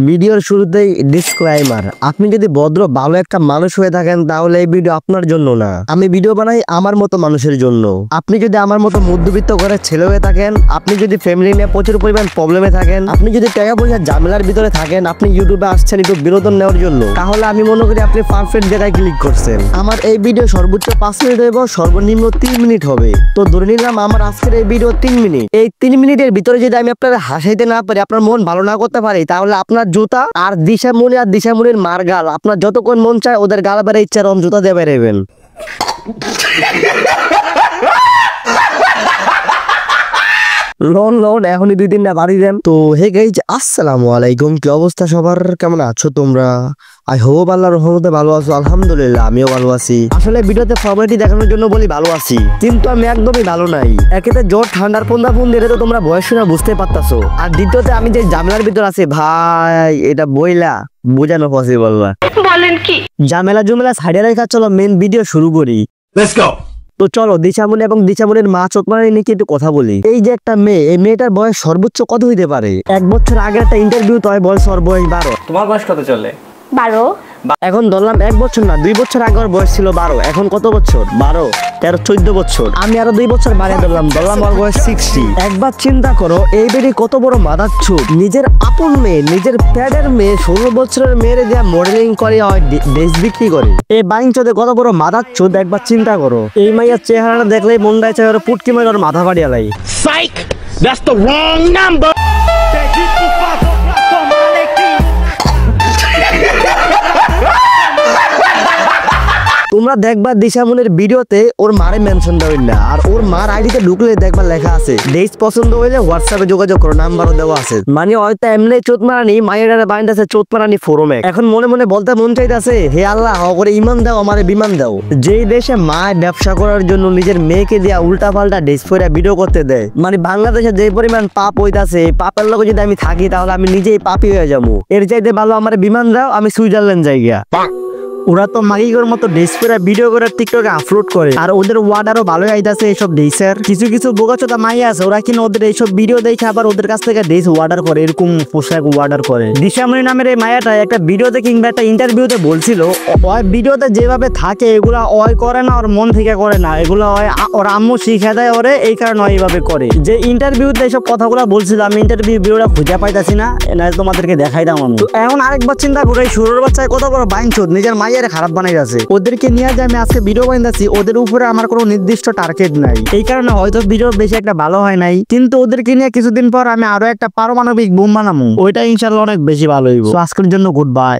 ভিডিওর শুরুতেই ডিসক্লেইমার, আপনি যদি ভদ্র ভালো একটা মানুষ হয়ে থাকেন তাহলে এই ভিডিও আপনার জন্য না। আমি ভিডিও বানাই আমার মতো মানুষের জন্য। আপনি যদি আমার মতো মধ্যবিত্ত ঘরের ছেলে হয়ে থাকেন, আপনি যদি ফ্যামিলি নিয়ে প্রচুর পরিমাণ প্রবলেমে থাকেন, আপনি যদি টাকা পয়সা ঝামেলার ভিতরে থাকেন, আপনি ইউটিউবে আসছেন একটু বিনোদন নেওয়ার জন্য, তাহলে আমি মনে করি আপনি পারফেক্ট জায়গায় ক্লিক করছেন। আমার এই ভিডিও সর্বোচ্চ 5 মিনিট হইব, সর্বনিম্ন 3 মিনিট হবে। তো ধরে নিলাম আমার আজকের এই ভিডিও 3 মিনিট। এই 3 মিনিটের ভিতরে যদি আমি আপনার হাসাইতে না পারি, আপনার মন ভালো না করতে পারি, তাহলে আপনার জুতা আর দিশামণির মার গাল, আপনার যতক্ষণ মন চায় ওদের গাল বেড়ে ইচ্ছা রম জুতা দিয়ে বেড়াবেন। লোন এখনই 2-3টা বাড়ি দেন। তো হে গাইজ, আসসালামু আলাইকুম। কি অবস্থা সবার, কেমন আছো তোমরা? আই হোপ আল্লাহর রহমতে ভালো আছো। আলহামদুলিল্লাহ আমিও ভালো আছি। আসলে ভিডিওতে ফর্মালিটি দেখানোর জন্য বলি ভালো আছি, কিন্তু আমি একদমই ভালো নাই। একেতে জ্বর ঠান্ডার ফোন দিলে তো তোমরা বয়স শুনে বুঝতে পারতাছো, আর দ্বিতীয়তে আমি যে ঝামেলার ভিতর আছি ভাই, এটা বইলা বোঝানো পসিবল না। বলেন কি? ঝামেলা সাইডে রেখা চলো মেন ভিডিও শুরু করি। Let's go. তো চলো দিশামণি এবং দিশামণির মা চোখমারি নিয়ে একটু কথা বলি। এই যে একটা মেয়ে, এই মেয়েটার বয়স সর্বোচ্চ কত হইতে পারে? 1 বছর আগে একটা ইন্টারভিউ তো বয়স 12। তোমার বয়স কত চলে? 12। এখন ধরলাম 1 বছর না 2 বছর আগে ওর বয়স ছিল 12। এখন কত বছর? 12, 13, 14 বছর। আমি আরো 2 বছর বাড়িয়ে ধরলাম ওর বয়স 60। একবার চিন্তা করো এই বেরি কত বড় মাদার চোদ। নিজের আপন মেয়ে, নিজের প্যাডের মেয়ে, 16 বছরের মেয়ের যা মডেলিং করে, ড্রেস বিক্রি করে, এই বাইং চোদে কত বড় মাদার চোদ। একবার চিন্তা করো, এই মাইয়ার চেহারাটা দেখলেই মন চায় ওর পুটকি মেরে ওর মাথা ফাটিয়ে লাই। Psych! That's the wrong number! তোমরা দেখবা দিশামণির ভিডিওতে ওর মারে মেনশন দেবেন না, আর ওর মার আইডিতে ঢুকলে দেখবা লেখা আছে ডেস পছন্দ হইলে হোয়াটসঅ্যাপে যোগাযোগ করো, নাম্বারও দেওয়া আছে। মানে হয়তো এমনি চোট মারানি মায়ের বাইন্ড আছে, চোট মারানি ফোরমে। এখন মনে মনে বলতে মন চাইতেছে, হে আল্লাহ করে ইমান দাও, আমারে বিমান দাও। যেই দেশে মায় ব্যবসা করার জন্য নিজের মেয়েকে দিয়া উল্টা পাল্টা ড্রেস পরে ভিডিও করতে দেয়, মানে বাংলাদেশে যে পরিমাণ পাপ হইতাছে, পাপের লগে যদি আমি থাকি তাহলে আমি নিজেই পাপি হয়ে যাবো। এর চাইতে ভালো আমারে বিমান দাও, আমি সুইজারল্যান্ড জায়গা। ওরা তো মাগিগর মতো ড্রেস পরে ভিডিও করে টিকটকে আপলোড করে, আর ওদের ওয়ার্ডারও ভালোই আইতাছে এইসব ড্রেসের। কিছু বোকাচোদা মাইয়া আছে, ওরা কিনা ওদের এইসব ভিডিও দেখে আবার ওদের কাছ থেকে ড্রেস অর্ডার করে, এরকম পোশাক অর্ডার করে। দিশামণি নামের এই মায়াটা একটা ভিডিওতে কিংবা একটা ইন্টারভিউতে বলছিল, ওই ভিডিওতে যেভাবে থাকে এগুলা ওই করে না, ওর মন থেকে করে না, এগুলো ওর আম্মু শিখে দেয় ওরে, এই কারণে এইভাবে করে। যে ইন্টারভিউতে এইসব কথাগুলো বলছিল, আমি ইন্টারভিউ ভিডিওটা খুঁজে পাইতাছি না, তোমাদেরকে দেখাই দাম আমি। তো এখন আরেকবার চিন্তা করে, শুরুর বাচ্চায় কত বড় বাইনচোদ, নিজের মাইয়া খারাপ বানাই আছে। ওদেরকে নিয়ে যে আমি আজকে ভিডিও বানাইছি, ওদের উপরে আমার কোনো নির্দিষ্ট টার্গেট নাই, এই কারণে হয়তো ভিডিও বেশি একটা ভালো হয় নাই। কিন্তু ওদেরকে নিয়ে কিছুদিন পর আমি আরো একটা পারমাণবিক বোম বানাবো, ওইটা ইনশাআল্লাহ অনেক বেশি ভালো হইব। আজকের জন্য গুড বাই।